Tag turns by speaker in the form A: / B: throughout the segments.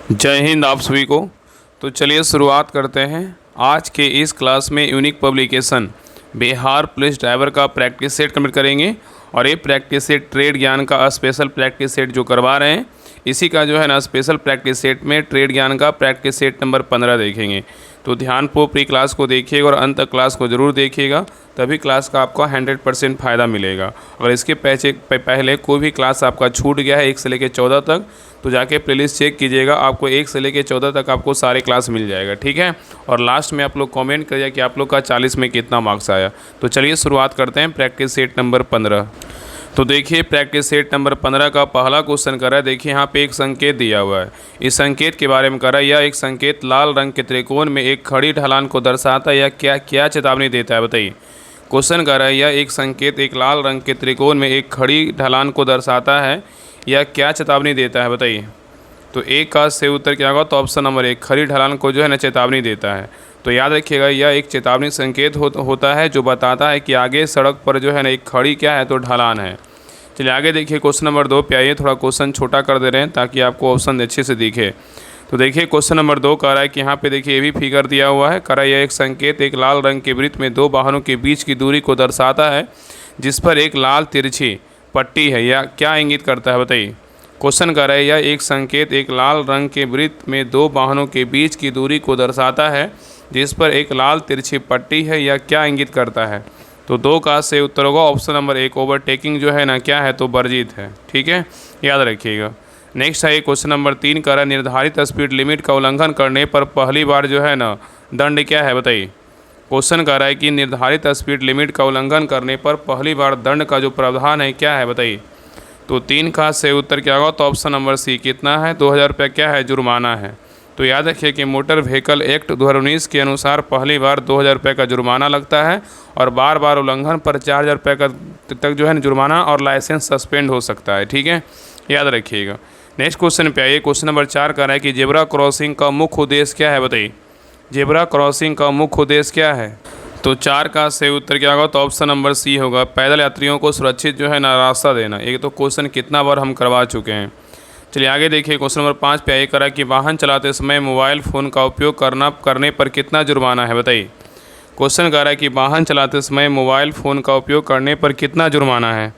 A: जय हिंद आप सभी को। तो चलिए शुरुआत करते हैं। आज के इस क्लास में unique publication Bihar police driver का प्रैक्टिस सेट कंप्लीट करेंगे। और ये प्रैक्टिस सेट ट्रेड ज्ञान का स्पेशल प्रैक्टिस सेट जो करवा रहे हैं, इसी का जो है ना स्पेशल प्रैक्टिस सेट में ट्रेड ज्ञान का प्रैक्टिस सेट नंबर 15 देखेंगे। तो ध्यानपूर्वक प्री क्लास को देखिएगा और अंत क्लास को ज़रूर देखिएगा, तभी क्लास का आपको 100% फ़ायदा मिलेगा। अगर इसके पहले कोई भी क्लास आपका छूट गया है 1 से लेकर 14 तक, तो जाके प्लेलिस्ट चेक कीजिएगा, आपको 1 से लेकर 14 तक आपको सारे क्लास मिल जाएगा। ठीक है। और लास्ट में आप लोग कमेंट करिए कि आप लोग का 40 में कितना मार्क्स आया। तो चलिए शुरुआत करते हैं प्रैक्टिस सेट नंबर 15। तो देखिए प्रैक्टिस सेट नंबर 15 का पहला क्वेश्चन कर रहा है। देखिए यहाँ पे एक संकेत दिया हुआ है, इस संकेत के बारे में कर रहा है। यह एक संकेत लाल रंग के त्रिकोण में एक खड़ी ढलान को दर्शाता है या क्या क्या चेतावनी देता है, बताइए। क्वेश्चन कर रहा है यह एक संकेत एक लाल रंग के त्रिकोण में एक खड़ी ढलान को दर्शाता है या क्या चेतावनी देता है, बताइए। तो एक का से उत्तर क्या होगा, तो ऑप्शन नंबर 1 खड़ी ढलान को जो है ना चेतावनी देता है। तो याद रखिएगा यह एक चेतावनी संकेत होता है जो बताता है कि आगे सड़क पर जो है ना एक खड़ी क्या है, तो ढलान है। चलिए आगे देखिए क्वेश्चन नंबर 2 पे आइए। थोड़ा क्वेश्चन छोटा कर दे रहे हैं ताकि आपको ऑप्शन अच्छे से दिखे। तो देखिए क्वेश्चन नंबर 2 कह रहा है कि यहाँ पे देखिए ये भी फिगर दिया हुआ है। कह रहा है यह एक संकेत एक लाल रंग के वृत्त में 2 वाहनों के बीच की दूरी को दर्शाता है जिस पर एक लाल तिरछी पट्टी है, या क्या इंगित करता है, बताइए। क्वेश्चन कर रहा है यह एक संकेत एक लाल रंग के वृत्त में 2 वाहनों के बीच की दूरी को दर्शाता है जिस पर एक लाल तिरछी पट्टी है, या क्या इंगित करता है। तो 2 का से उत्तर होगा ऑप्शन नंबर 1 ओवरटेकिंग जो है ना क्या है, तो वर्जित है। ठीक है, याद रखिएगा। नेक्स्ट है क्वेश्चन नंबर 3 का है निर्धारित स्पीड लिमिट का उल्लंघन करने पर पहली बार जो है ना दंड क्या है, बताइए। क्वेश्चन कर रहा है कि निर्धारित स्पीड लिमिट का उल्लंघन करने पर पहली बार दंड का जो प्रावधान है क्या है, बताइए। तो 3 का से उत्तर क्या होगा, तो ऑप्शन नंबर सी कितना है, 2000 रुपये क्या है, जुर्माना है। तो याद रखिए कि मोटर व्हीकल एक्ट 2019 के अनुसार पहली बार 2000 रुपये का जुर्माना लगता है और बार बार उल्लंघन पर 4000 रुपये का तक जो है जुर्माना और लाइसेंस सस्पेंड हो सकता है। ठीक है, याद रखिएगा। नेक्स्ट क्वेश्चन पे आइए। क्वेश्चन नंबर 4 का है कि जेब्रा क्रॉसिंग का मुख्य उद्देश्य क्या है, बताइए। जेब्रा क्रॉसिंग का मुख्य उद्देश्य क्या है। तो 4 का से उत्तर क्या होगा, तो ऑप्शन नंबर सी होगा पैदल यात्रियों को सुरक्षित जो है ना रास्ता देना। एक तो क्वेश्चन कितना बार हम करवा चुके हैं। चलिए आगे देखिए क्वेश्चन नंबर 5 पे आइए। करा कि वाहन चलाते समय मोबाइल फ़ोन का उपयोग करने पर कितना जुर्माना है, बताइए। क्वेश्चन कह रहा है कि वाहन चलाते समय मोबाइल फ़ोन का उपयोग करने पर कितना जुर्माना है।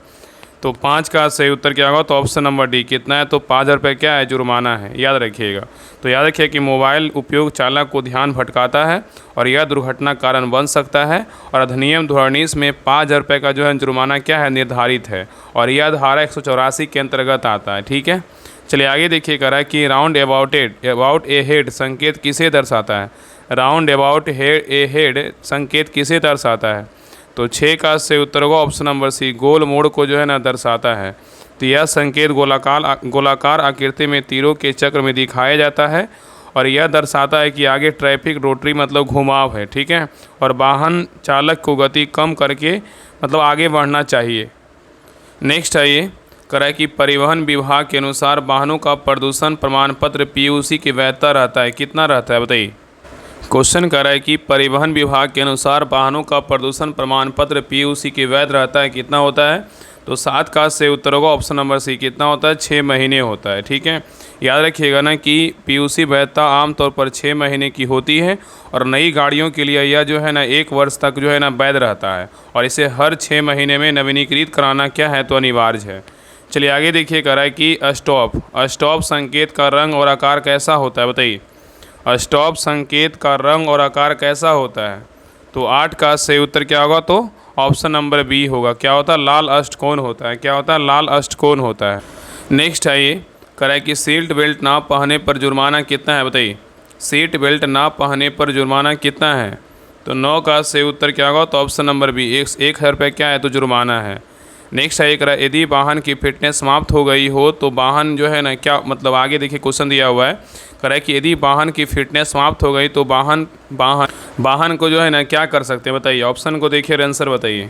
A: तो 5 का सही उत्तर क्या होगा, तो ऑप्शन नंबर डी कितना है, तो 5000 रुपये क्या है, जुर्माना है। याद रखिएगा। तो याद रखिए कि मोबाइल उपयोग चालक को ध्यान भटकाता है और यह दुर्घटना कारण बन सकता है। और अधिनियम 2019 में 5000 रुपये का जो है जुर्माना क्या है, निर्धारित है। और यह धारा 184 के अंतर्गत आता है। ठीक है, चलिए आगे देखिए। कह रहा है कि राउंड अबाउट ए हेड संकेत किसे दर्शाता है। राउंड अबाउट ए हेड संकेत किसे दर्शाता है। तो 6 का से उत्तर होगा ऑप्शन नंबर सी गोल मोड़ को जो है ना दर्शाता है। तो यह संकेत गोलाकार आकृति में तीरों के चक्र में दिखाया जाता है और यह दर्शाता है कि आगे ट्रैफिक रोटरी मतलब घुमाव है। ठीक है, और वाहन चालक को गति कम करके मतलब आगे बढ़ना चाहिए। नेक्स्ट है ये कह रहा है कि परिवहन विभाग के अनुसार वाहनों का प्रदूषण प्रमाण पत्र पीयूसी की वैधता रहता है, कितना रहता है, बताइए। क्वेश्चन कह रहा है कि परिवहन विभाग के अनुसार वाहनों का प्रदूषण प्रमाण पत्र पीयूसी की वैध रहता है, कितना होता है। तो 7 का से उत्तर होगा ऑप्शन नंबर सी कितना होता है, 6 महीने होता है। ठीक है, याद रखिएगा ना कि पीयूसी वैधता आमतौर पर 6 महीने की होती है और नई गाड़ियों के लिए यह जो है ना 1 वर्ष तक जो है ना वैध रहता है और इसे हर 6 महीने में नवीनीकृत कराना क्या है, तो अनिवार्य है। चलिए आगे देखिए। कह रहा है कि स्टॉप संकेत का रंग और आकार कैसा होता है, बताइए। स्टॉप संकेत का रंग और आकार कैसा होता है। तो 8 का सही उत्तर क्या होगा, तो ऑप्शन नंबर बी होगा। क्या होता है, लाल अष्टकोण होता है। क्या होता है, लाल अष्टकोण होता है। नेक्स्ट है ये कह रहा है कि सीट बेल्ट ना पहनने पर जुर्माना कितना है, बताइए। सीट बेल्ट ना पहनने पर जुर्माना कितना है। तो 9 का सही उत्तर क्या होगा, तो ऑप्शन नंबर बी 1000 रुपये क्या है, तो जुर्माना है। नेक्स्ट है एक यदि वाहन की फिटनेस समाप्त हो गई हो तो वाहन जो है ना क्या मतलब आगे देखिए क्वेश्चन दिया हुआ है। कह रहा है कि यदि वाहन की फिटनेस समाप्त हो गई तो वाहन को जो है ना क्या कर सकते हैं, बताइए। ऑप्शन को देखिए, आंसर बताइए।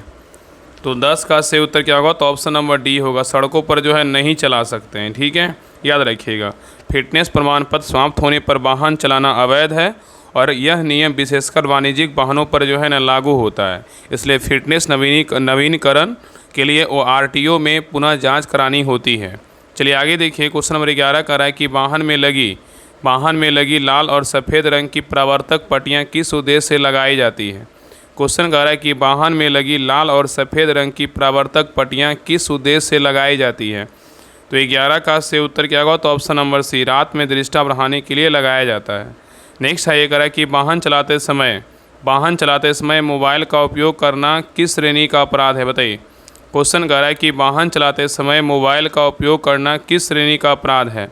A: तो 10 का से उत्तर क्या होगा, तो ऑप्शन नंबर डी होगा, सड़कों पर जो है नहीं चला सकते हैं। ठीक है, याद रखिएगा। फिटनेस प्रमाण पत्र समाप्त होने पर वाहन चलाना अवैध है और यह नियम विशेषकर वाणिज्यिक वाहनों पर जो है ना लागू होता है। इसलिए फिटनेस नवीनीकरण के लिए आरटीओ में पुनः जांच करानी होती है। चलिए आगे देखिए। क्वेश्चन नंबर 11 कह रहा है कि वाहन में लगी वाहन में लगी लाल और सफ़ेद रंग की परावर्तक पट्टियाँ किस उद्देश्य से लगाई जाती है। क्वेश्चन कह रहा है कि वाहन में लगी लाल और सफ़ेद रंग की परावर्तक पट्टियाँ किस उद्देश्य से लगाई जाती है। तो 11 का से उत्तर क्या होगा, तो ऑप्शन नंबर सी, रात में दृष्टा बढ़ाने के लिए लगाया जाता है। नेक्स्ट है ये कह रहा है कि वाहन चलाते समय मोबाइल का उपयोग करना किस श्रेणी का अपराध है, बताइए। क्वेश्चन कह रहा है कि वाहन चलाते समय मोबाइल का उपयोग करना किस श्रेणी का अपराध है।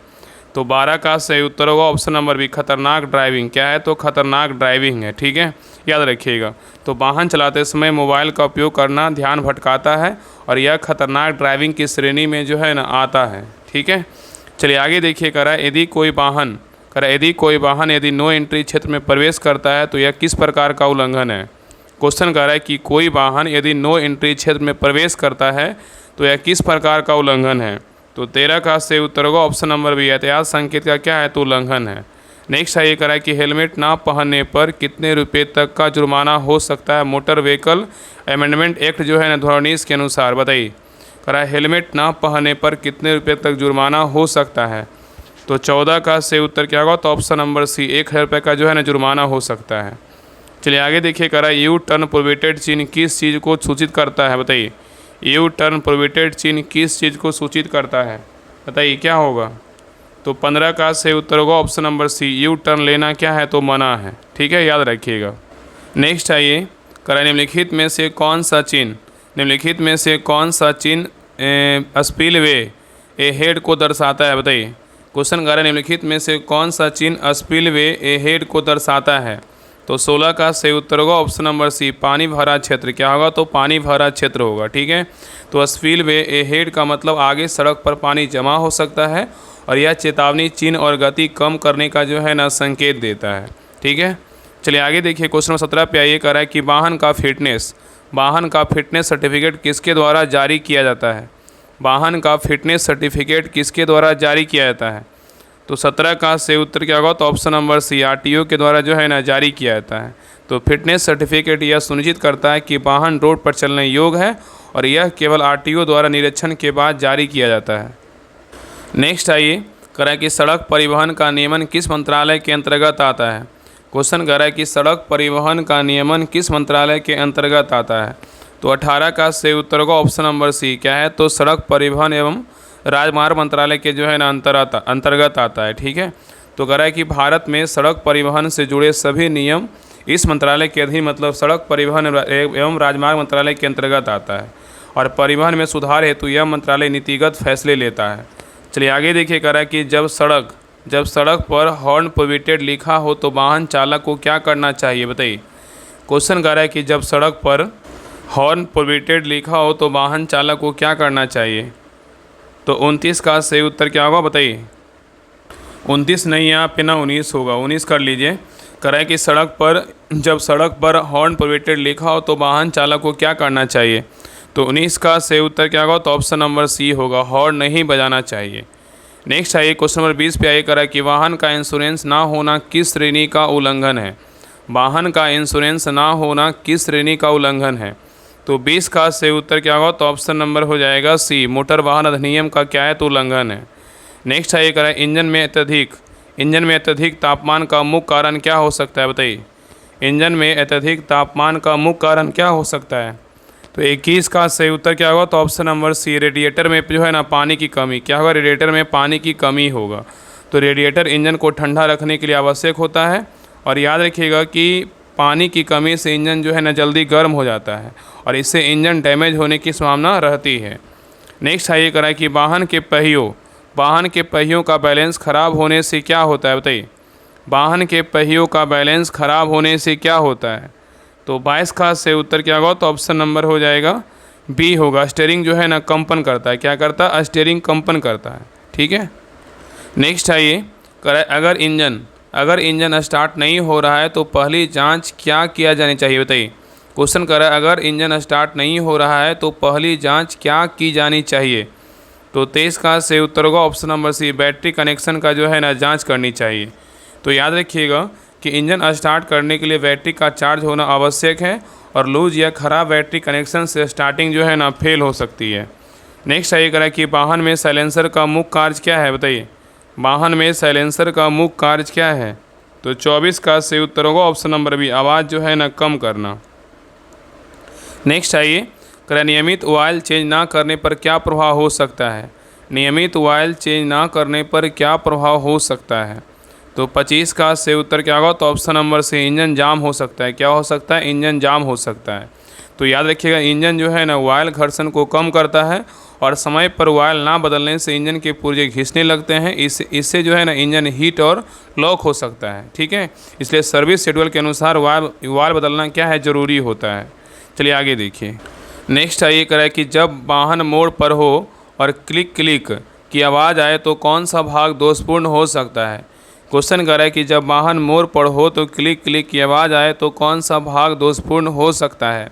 A: तो 12 का सही उत्तर होगा ऑप्शन नंबर बी, खतरनाक ड्राइविंग। क्या है, तो खतरनाक ड्राइविंग है, ठीक है, याद रखिएगा। तो वाहन चलाते समय मोबाइल का उपयोग करना ध्यान भटकाता है और यह खतरनाक ड्राइविंग की श्रेणी में जो है ना आता है, ठीक है। चलिए आगे देखिए, कह रहा है यदि कोई वाहन यदि नो एंट्री क्षेत्र में प्रवेश करता है तो यह किस प्रकार का उल्लंघन है। क्वेश्चन कह रहा है कि कोई वाहन यदि नो एंट्री क्षेत्र में प्रवेश करता है तो यह किस प्रकार का उल्लंघन है। तो 13 का से उत्तर होगा ऑप्शन नंबर बी, यातायात संकेत का क्या है, तो उल्लंघन है। नेक्स्ट है ये कह रहा है कि हेलमेट ना पहनने पर कितने रुपए तक का जुर्माना हो सकता है मोटर व्हीकल अमेंडमेंट एक्ट जो है ना 2019 के अनुसार, बताइए। कह रहा है हेलमेट ना पहनने पर कितने रुपए तक जुर्माना हो सकता है। तो 14 का से उत्तर क्या होगा, तो ऑप्शन नंबर सी, 1000 रुपये का जो है ना जुर्माना हो सकता है। चलिए आगे देखिए, कह रहा है यू टर्न प्रोहिबिटेड चिन्ह किस चीज़ को सूचित करता है, बताइए। यू टर्न प्रोहिबिटेड चिन्ह किस चीज़ को सूचित करता है, बताइए क्या होगा। तो 15 का से उत्तर होगा option number C, U turn लेना क्या है, तो मना है, ठीक है, याद रखिएगा। नेक्स्ट आइए, कह रहा है निम्नलिखित में से कौन सा चिन्ह स्पिलवे ए हेड को दर्शाता है, बताइए। क्वेश्चन कह रहा है निम्नलिखित में से कौन सा चिन्ह स्पिलवे ए हेड को दर्शाता है। तो 16 का सही उत्तर होगा ऑप्शन नंबर सी, पानी भरा क्षेत्र। क्या होगा, तो पानी भरा क्षेत्र होगा, ठीक है। तो स्पिलवे ए हेड का मतलब आगे सड़क पर पानी जमा हो सकता है और यह चेतावनी चिन्ह और गति कम करने का जो है ना संकेत देता है, ठीक है। चलिए आगे देखिए, क्वेश्चन नंबर 17 पे आइए, कह रहा है कि वाहन का फिटनेस सर्टिफिकेट किसके द्वारा जारी किया जाता है। वाहन का फिटनेस सर्टिफिकेट किसके द्वारा जारी किया जाता है। तो 17 का से उत्तर क्या होगा, तो ऑप्शन नंबर सी, आरटीओ के द्वारा जो है ना जारी किया जाता है। तो फिटनेस सर्टिफिकेट यह सुनिश्चित करता है कि वाहन रोड पर चलने योग्य है और यह केवल आरटीओ द्वारा निरीक्षण के बाद जारी किया जाता है। नेक्स्ट आइए, कह रहा है कि सड़क परिवहन का नियमन किस मंत्रालय के अंतर्गत आता है। क्वेश्चन कह रहा है कि सड़क परिवहन का नियमन किस मंत्रालय के अंतर्गत आता है। तो 18 का से उत्तर होगा ऑप्शन नंबर सी, क्या है, तो सड़क परिवहन एवं राजमार्ग मंत्रालय के जो है ना अंतर्गत आता है, ठीक है। तो कह रहा है कि भारत में सड़क परिवहन से जुड़े सभी नियम इस मंत्रालय के अधीन, मतलब सड़क परिवहन एवं राजमार्ग मंत्रालय के अंतर्गत आता है और परिवहन में सुधार हेतु यह मंत्रालय नीतिगत फैसले लेता है। चलिए आगे देखिए, कह रहा है कि जब सड़क पर हॉर्न प्रोहिबिटेड लिखा हो तो वाहन चालक को क्या करना चाहिए, बताइए। क्वेश्चन कह रहा है कि जब सड़क पर हॉर्न प्रोहिबिटेड लिखा हो तो वाहन चालक को क्या करना चाहिए। तो 29 का सही उत्तर क्या होगा, बताइए। 29 नहीं, यहाँ पे ना 19 होगा, 19 कर लीजिए। कह रहा है कि जब सड़क पर हॉर्न प्रोहिबिटेड लिखा हो तो वाहन चालक को क्या करना चाहिए। तो 19 का सही उत्तर क्या होगा, तो ऑप्शन नंबर सी होगा, हॉर्न नहीं बजाना चाहिए। नेक्स्ट आइए, क्वेश्चन नंबर 20 पे आइए, कह रहा है कि वाहन का इंश्योरेंस ना होना किस श्रेणी का उल्लंघन है। वाहन का इंश्योरेंस ना होना किस श्रेणी का उल्लंघन है। तो 20 का सही उत्तर क्या होगा, तो ऑप्शन नंबर हो जाएगा सी, मोटर वाहन अधिनियम का क्या है, तो उल्लंघन है। नेक्स्ट आइए, कह रहा है इंजन में अत्यधिक तापमान का मुख्य कारण क्या हो सकता है, बताइए। इंजन में अत्यधिक तापमान का मुख्य कारण क्या हो सकता है। तो 21 का सही उत्तर क्या होगा, तो ऑप्शन नंबर सी, रेडिएटर में जो है ना पानी की कमी। क्या होगा, रेडिएटर में पानी की कमी होगा। तो रेडिएटर इंजन को ठंडा रखने के लिए आवश्यक होता है और याद रखिएगा कि पानी की कमी से इंजन जो है ना जल्दी गर्म हो जाता है और इससे इंजन डैमेज होने की संभावना रहती है। नेक्स्ट आइए, कह रहा है कि वाहन के पहियों का बैलेंस खराब होने से क्या होता है, बताइए। वाहन के पहियों का बैलेंस खराब होने से क्या होता है। तो 22 का से उत्तर क्या होगा, तो ऑप्शन नंबर हो जाएगा बी होगा, स्टीयरिंग जो है ना कंपन करता है। क्या करता है, स्टीयरिंग कंपन करता है, ठीक है। नेक्स्ट आइए, कह रहा है अगर इंजन स्टार्ट नहीं हो रहा है तो पहली जांच क्या किया जानी चाहिए, बताइए। क्वेश्चन कर रहा है अगर इंजन स्टार्ट नहीं हो रहा है तो पहली जांच क्या की जानी चाहिए। तो 23 का से उत्तर होगा option number C, battery connection का जो है ना जांच करनी चाहिए। तो याद रखिएगा कि इंजन स्टार्ट करने के लिए बैटरी का चार्ज होना आवश्यक है और लूज या ख़राब बैटरी कनेक्शन से स्टार्टिंग जो है ना फेल हो सकती है। नेक्स्ट आइए करें कि वाहन में साइलेंसर का मुख्य कार्य क्या है, बताइए। वाहन में साइलेंसर का मुख्य कार्य क्या है? तो 24 का सही उत्तर होगा ऑप्शन नंबर बी, आवाज़ जो है ना कम करना। नेक्स्ट आइए, नियमित ऑयल चेंज ना करने पर क्या प्रभाव हो सकता है? नियमित ऑयल चेंज ना करने पर क्या प्रभाव हो सकता है? तो 25 का सही उत्तर क्या होगा? तो ऑप्शन नंबर से इंजन जाम हो सकता है। क्या हो सकता है? इंजन जाम हो सकता है। तो याद रखिएगा, इंजन जो है ना ऑयल घर्षण को कम करता है और समय पर ऑयल ना बदलने से इंजन के पुर्जे घिसने लगते हैं। इससे जो है ना इंजन हीट और लॉक हो सकता है। ठीक है, इसलिए सर्विस शेड्यूल के अनुसार ऑयल बदलना क्या है? ज़रूरी होता है। चलिए आगे देखिए। नेक्स्ट आइए करें कि जब वाहन मोड़ पर हो और क्लिक क्लिक की आवाज़ आए तो कौन सा भाग दोषपूर्ण हो सकता है? क्वेश्चन करें कि जब वाहन मोड़ पर हो तो क्लिक क्लिक की आवाज़ आए तो कौन सा भाग दोषपूर्ण हो सकता है?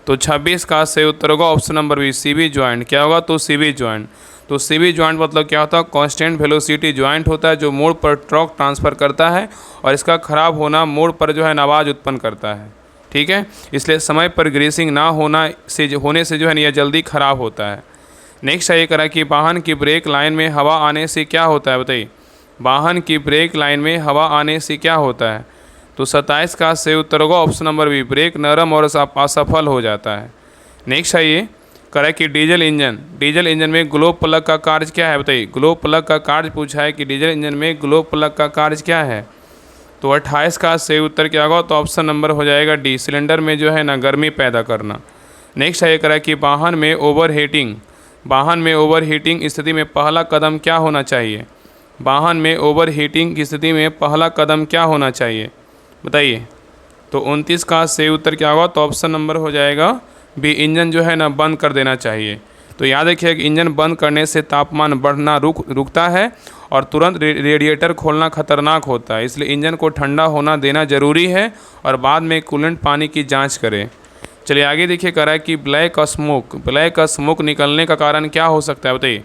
A: तो 26 का सही उत्तर होगा option number B, CV joint. क्या होगा? तो सीवी जॉइंट। तो सीवी जॉइंट मतलब क्या होता है? कांस्टेंट वेलोसिटी जॉइंट होता है जो मोड़ पर टॉर्क ट्रांसफ़र करता है और इसका ख़राब होना मोड़ पर जो है आवाज़ उत्पन्न करता है। ठीक है, इसलिए समय पर ग्रीसिंग ना होने से जो है यह जल्दी ख़राब होता है। नेक्स्ट ये करा कि वाहन की ब्रेक लाइन में हवा आने से क्या होता है? बताइए, वाहन की ब्रेक लाइन में हवा आने से क्या होता है? तो 27 का सही उत्तर होगा ऑप्शन नंबर बी, ब्रेक नरम और असफल हो जाता है। नेक्स्ट आइए करें कि डीजल इंजन में ग्लो प्लग का कार्य क्या है? बताइए, ग्लो प्लग का कार्य पूछा है कि डीजल इंजन में ग्लो प्लग का कार्य क्या है? तो 28 का सही उत्तर क्या होगा? तो ऑप्शन नंबर हो जाएगा डी, सिलेंडर में जो है ना गर्मी पैदा करना। नेक्स्ट आइए करें कि वाहन में ओवर हीटिंग स्थिति में पहला कदम क्या होना चाहिए? वाहन में ओवर हीटिंग की स्थिति में पहला कदम क्या होना चाहिए? बताइए। तो 29 का सही उत्तर क्या होगा? तो ऑप्शन नंबर हो जाएगा बी, इंजन जो है ना बंद कर देना चाहिए। तो याद रखिए कि इंजन बंद करने से तापमान बढ़ना रुकता है और तुरंत रेडिएटर खोलना खतरनाक होता है। इसलिए इंजन को ठंडा होना देना ज़रूरी है और बाद में कूलेंट पानी की जांच करें। चलिए आगे देखिए करा कि ब्लैक स्मोक निकलने का कारण क्या हो सकता है? बताइए,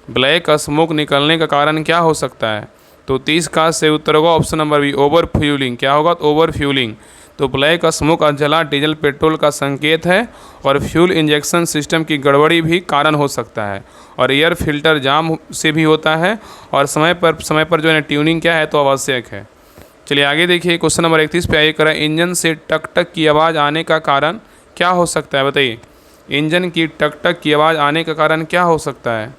A: ब्लैक स्मोक निकलने का कारण क्या हो सकता है? तो 30 का सही उत्तर होगा option number B, over fuelling. क्या होगा? तो ओवर फ्यूलिंग। तो ब्लैक स्मोक जला डीजल पेट्रोल का संकेत है और फ्यूल इंजेक्शन सिस्टम की गड़बड़ी भी कारण हो सकता है और एयर फिल्टर जाम से भी होता है और समय पर जो है ट्यूनिंग क्या है? तो आवश्यक है। चलिए आगे देखिए, क्वेश्चन नंबर 31 पे आइए करें, इंजन से टक टक की आवाज़ आने का कारण क्या हो सकता है? बताइए, इंजन की टक टक की आवाज़ आने का कारण क्या हो सकता है?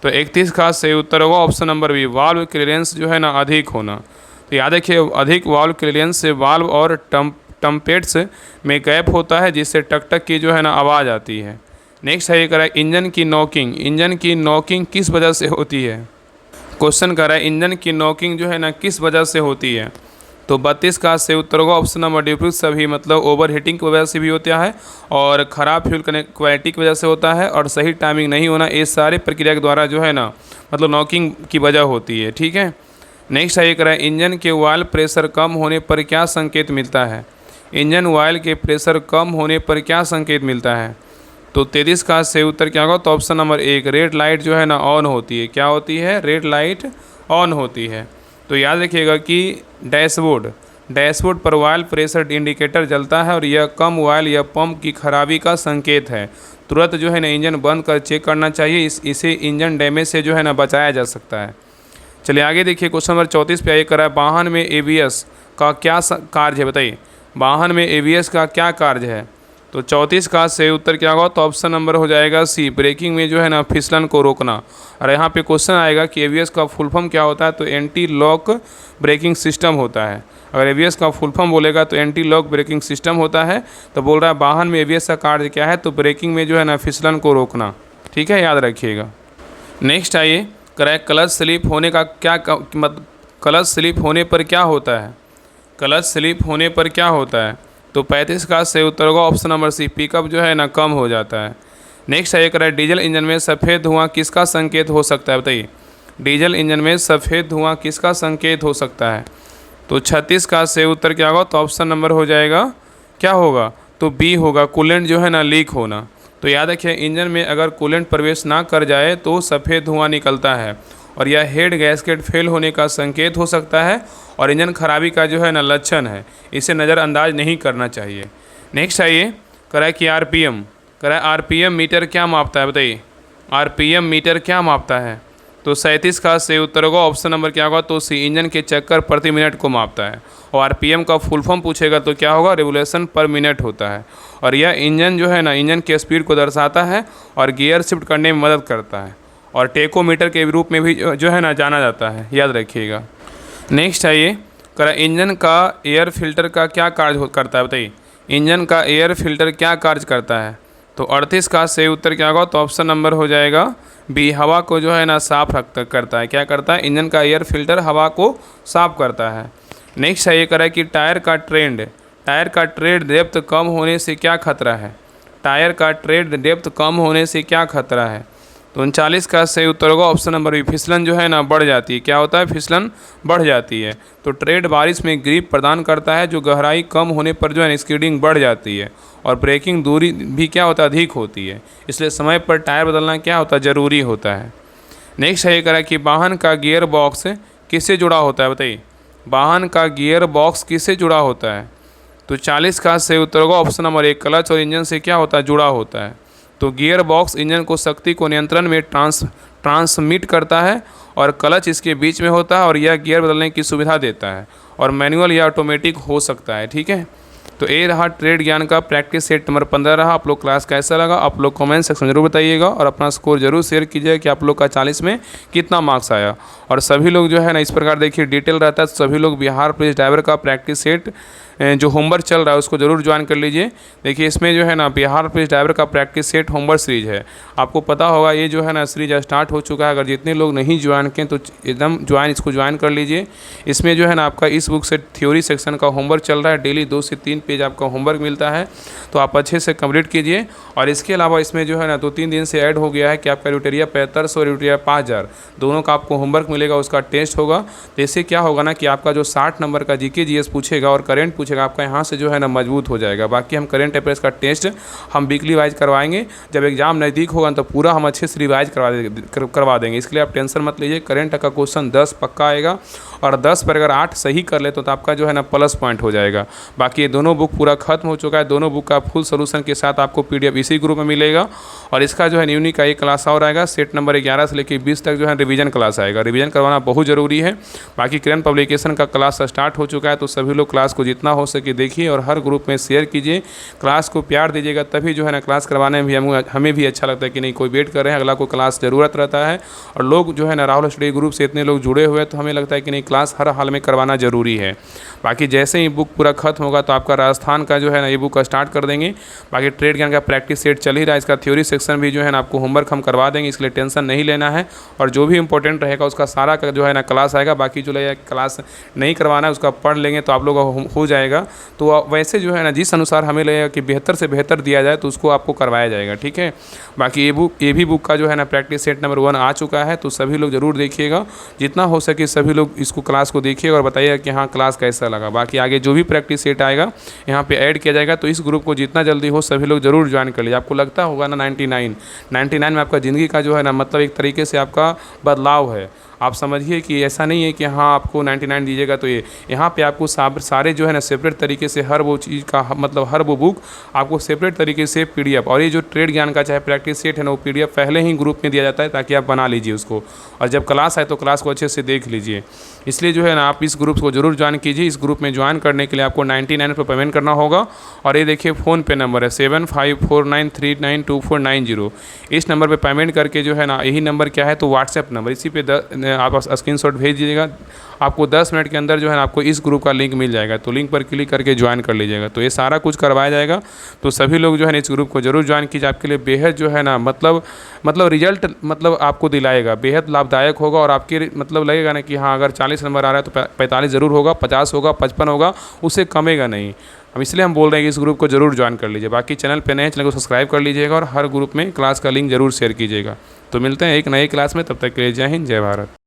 A: तो 31 का सही उत्तर होगा option number B, valve clearance जो है ना अधिक होना। तो याद रखिए, अधिक वाल्व क्लियरेंस से वाल्व और टम्पेट्स में गैप होता है जिससे टक टक की जो है ना आवाज़ आती है। नेक्स्ट है ये करा, इंजन की नॉकिंग किस वजह से होती है? क्वेश्चन कर रहा है इंजन की नॉकिंग जो है ना किस वजह से होती है? तो 32 का सही उत्तर होगा ऑप्शन नंबर डी, सभी मतलब ओवर हीटिंग की वजह से भी होता है और ख़राब फ्यूल क्वालिटी की वजह से होता है और सही टाइमिंग नहीं होना, ये सारे प्रक्रिया के द्वारा जो है ना मतलब नॉकिंग की वजह होती है। ठीक है, नेक्स्ट है करें, इंजन के ऑयल प्रेशर कम होने पर क्या संकेत मिलता है? इंजन ऑयल के प्रेशर कम होने पर क्या संकेत मिलता है? तो 33 का सही उत्तर क्या होगा? तो ऑप्शन नंबर 1, रेड लाइट जो है ना ऑन होती है। क्या होती है? रेड लाइट ऑन होती है। तो याद रखिएगा कि डैशबोर्ड पर ऑयल प्रेशर इंडिकेटर जलता है और यह कम ऑयल या पंप की खराबी का संकेत है। तुरंत जो है ना इंजन बंद कर चेक करना चाहिए, इसे इंजन डैमेज से जो है ना बचाया जा सकता है। चलिए आगे देखिए, क्वेश्चन नंबर 34 पे आइए करा है, वाहन में ABS का क्या कार्य है? बताइए, वाहन में ABS का क्या कार्य है? तो 34 का सही उत्तर क्या होगा? तो ऑप्शन नंबर हो जाएगा सी, ब्रेकिंग में जो है ना फिसलन को रोकना। और यहाँ पे क्वेश्चन आएगा कि ABS का फुल फॉर्म क्या होता है? तो एंटी लॉक ब्रेकिंग सिस्टम होता है। अगर ABS का फुल फॉर्म बोलेगा तो एंटी लॉक ब्रेकिंग सिस्टम होता है। तो बोल रहा है वाहन में ABS का कार्य क्या है? तो ब्रेकिंग में जो है ना फिसलन को रोकना। ठीक है, याद रखिएगा। नेक्स्ट आइए करें, क्लच स्लिप होने का क्या क्लच स्लिप होने पर क्या होता है? क्लच स्लिप होने पर क्या होता है? तो 35 का सही उत्तर होगा ऑप्शन नंबर सी, पिकअप जो है ना कम हो जाता है। नेक्स्ट है करें, डीजल इंजन में सफ़ेद धुआं किसका संकेत हो सकता है? बताइए, डीजल इंजन में सफ़ेद धुआं किसका संकेत हो सकता है? तो 36 का सही उत्तर क्या होगा? तो ऑप्शन नंबर हो जाएगा क्या होगा? तो बी होगा, कूलेंट जो है ना लीक होना। तो याद रखिए, इंजन में अगर कूलेंट प्रवेश ना कर जाए तो सफ़ेद धुआं निकलता है और यह हेड गैस्केट फेल होने का संकेत हो सकता है और इंजन खराबी का जो है ना लक्षण है। इसे नज़रअंदाज नहीं करना चाहिए। नेक्स्ट आइए कराए कि आरपीएम मीटर क्या मापता है? बताइए, आरपीएम मीटर क्या मापता है? तो 37 का सही उत्तर होगा ऑप्शन नंबर क्या होगा, तो सी, इंजन के चक्कर प्रति मिनट को मापता है। और आरपीएम का फुल फॉर्म पूछेगा तो क्या होगा, रिवोल्यूशन पर मिनट होता है। और यह इंजन जो है ना, इंजन के स्पीड को दर्शाता है और गियर शिफ्ट करने में मदद करता है और टेकोमीटर के रूप में भी जो है ना जाना जाता है, याद रखिएगा। नेक्स्ट है ये करा, इंजन का एयर फिल्टर का क्या कार्य करता है, बताइए इंजन का एयर फिल्टर क्या कार्य करता है। तो 38 का सही उत्तर क्या होगा, तो ऑप्शन नंबर हो जाएगा बी, हवा को जो है ना साफ करता है। क्या करता है, इंजन का एयर फिल्टर हवा को साफ करता है। नेक्स्ट है ये करा कि टायर का ट्रेड डेप्थ कम होने से क्या खतरा है। टायर का ट्रेड डेप्थ कम होने से क्या खतरा है। तो 39 का सही उत्तर होगा ऑप्शन नंबर बी, फिसलन जो है ना बढ़ जाती है। क्या होता है, फिसलन बढ़ जाती है। तो ट्रेड बारिश में ग्रिप प्रदान करता है, जो गहराई कम होने पर जो है स्कीडिंग बढ़ जाती है और ब्रेकिंग दूरी भी क्या होता है, अधिक होती है। इसलिए समय पर टायर बदलना क्या होता है, ज़रूरी होता है। नेक्स्ट है ये करा कि वाहन का गियर बॉक्स किससे जुड़ा होता है, बताइए वाहन का गियर बॉक्स किससे जुड़ा होता है। तो 40 का सही उत्तर होगा ऑप्शन नंबर ए, क्लच और इंजन से क्या होता है, जुड़ा होता है। तो गियर बॉक्स इंजन को शक्ति को नियंत्रण में ट्रांसमिट करता है और क्लच इसके बीच में होता है और यह गियर बदलने की सुविधा देता है और मैनुअल या ऑटोमेटिक हो सकता है। ठीक है, तो ये रहा ट्रेड ज्ञान का प्रैक्टिस सेट नंबर 15 रहा। आप लोग क्लास कैसा लगा आप लोग कमेंट सेक्शन में जरूर बताइएगा और अपना स्कोर जरूर शेयर कीजिए कि आप लोग का 40 में कितना मार्क्स आया। और सभी लोग जो है ना इस प्रकार देखिए डिटेल रहता है, तो सभी लोग बिहार पुलिस ड्राइवर का प्रैक्टिस सेट जो होमवर्क चल रहा है उसको ज़रूर ज्वाइन कर लीजिए। देखिए इसमें जो है ना बिहार पुलिस ड्राइवर का प्रैक्टिस सेट होमवर्क सीरीज है, आपको पता होगा ये जो है ना सीरीज स्टार्ट हो चुका है। अगर जितने लोग नहीं ज्वाइन किए तो एकदम इसको ज्वाइन कर लीजिए। इसमें जो है ना आपका इस बुक से थ्योरी सेक्शन का होमवर्क चल रहा है, डेली 2 से 3 पेज आपका होमवर्क मिलता है, तो आप अच्छे से कंप्लीट कीजिए। और इसके अलावा इसमें जो है ना 2-3 दिन से ऐड हो गया है कि आपका यूटेरिया 4500 और यूटेरिया 5000 दोनों का आपको होमवर्क मिलेगा, उसका टेस्ट होगा। तो इससे क्या होगा ना कि आपका जो 60 नंबर का जीके जीएस पूछेगा और करंट पूछेगा, आपका यहाँ से जो है ना मजबूत हो जाएगा। बाकी हम करंट अफेयर्स का टेस्ट हम वीकली वाइज करवाएंगे, जब एग्जाम नज़दीक होगा तो पूरा हम अच्छे से रिवाइज करवा देंगे। इसके लिए आप टेंशन मत लीजिए। करंट का क्वेश्चन 10 पक्का आएगा और 10 पर अगर 8 सही कर ले तो आपका जो है ना प्लस पॉइंट हो जाएगा। बाकी ये दोनों बुक पूरा खत्म हो चुका है, दोनों बुक का फुल सोल्यूशन के साथ आपको पीडीएफ इसी ग्रुप में मिलेगा। और इसका जो है यूनिक का एक क्लास और आएगा, सेट नंबर 11 से लेकर 20 तक जो है रिवीजन क्लास आएगा। रिवीजन करवाना बहुत ज़रूरी है। बाकी करंट पब्लिकेशन का क्लास स्टार्ट हो चुका है, तो सभी लोग क्लास को जितना हो सके देखिए और हर ग्रुप में शेयर कीजिए। क्लास को प्यार दीजिएगा, तभी जो है ना क्लास करवाने में भी हमें भी अच्छा लगता है कि नहीं कोई वेट कर रहे हैं, अगला को क्लास ज़रूरत रहता है। और लोग जो है ना राहुल स्टडी ग्रुप से इतने लोग जुड़े हुए हैं, तो हमें लगता है कि नहीं क्लास हर हाल में करवाना ज़रूरी है। बाकी जैसे ही बुक पूरा खत्म होगा तो आपका राजस्थान का जो है ना ये बुक स्टार्ट कर देंगे। बाकी ट्रेड ज्ञान का प्रैक्टिस सेट चल ही रहा है, इसका थ्योरी सेक्शन भी जो है ना आपको होमवर्क हम करवा देंगे, इसके लिए टेंशन नहीं लेना है। और जो भी इंपॉर्टेंट रहेगा उसका सारा का जो है ना क्लास आएगा। बाकी जो क्लास नहीं करवाना है उसका पढ़ लेंगे तो आप लोग हो जाएगा। तो वैसे जो है ना जिस अनुसार हमें लगेगा कि बेहतर से बेहतर दिया जाए तो उसको आपको करवाया जाएगा। ठीक है, बाकी ये भी बुक का जो है ना प्रैक्टिस सेट नंबर 1 आ चुका है, तो सभी लोग ज़रूर देखिएगा, जितना हो सके सभी लोग इसको क्लास को देखिएगा और बताइएगा कि हाँ क्लास कैसा लगा। बाकी आगे जो भी प्रैक्टिस सेट आएगा यहाँ पे ऐड किया जाएगा, तो इस ग्रुप को जितना जल्दी हो सभी लोग ज़रूर ज्वाइन कर लीजिए। आपको लगता होगा ना 99 में आपका ज़िंदगी का जो है ना मतलब एक तरीके से आपका बदलाव है। आप समझिए कि ऐसा नहीं है कि हाँ आपको 99 दीजिएगा तो ये यहाँ पे आपको सारे जो है ना सेपरेट तरीके से हर वो चीज़ का मतलब हर वो बुक आपको सेपरेट तरीके से पीडीएफ, और ये जो ट्रेड ज्ञान का चाहे प्रैक्टिस सेट है ना वो पीडीएफ पहले ही ग्रुप में दिया जाता है ताकि आप बना लीजिए उसको, और जब क्लास आए तो क्लास को अच्छे से देख लीजिए। इसलिए जो है ना आप इस ग्रुप को जरूर ज्वाइन कीजिए। इस ग्रुप में ज्वाइन करने के लिए आपको 99 पर पेमेंट करना होगा। और ये देखिए फ़ोनपे नंबर है 7549392490। इस नंबर पर पेमेंट करके जो है ना यही नंबर क्या है तो व्हाट्सएप नंबर, इसी पे आप स्क्रीनशॉट भेज दीजिएगा। आपको 10 मिनट के अंदर जो है ना आपको इस ग्रुप का लिंक मिल जाएगा, तो लिंक पर क्लिक करके ज्वाइन कर लीजिएगा। तो ये सारा कुछ करवाया जाएगा, तो सभी लोग जो है ना इस ग्रुप को जरूर ज्वाइन कीजिए। आपके लिए बेहद जो है ना मतलब रिजल्ट मतलब आपको दिलाएगा, बेहद लाभदायक होगा। और आपके मतलब लगेगा ना कि हाँ अगर 40 नंबर आ रहा है तो 45 ज़रूर होगा, 50 होगा, 55 होगा, उससे कमेगा नहीं। अब इसलिए हम बोल रहे हैं कि इस ग्रुप को जरूर ज्वाइन कर लीजिए। बाकी चैनल पे नए चैनल को सब्सक्राइब कर लीजिएगा और हर ग्रुप में क्लास का लिंक जरूर शेयर कीजिएगा। तो मिलते हैं एक नई क्लास में, तब तक के लिए जय हिंद जय भारत।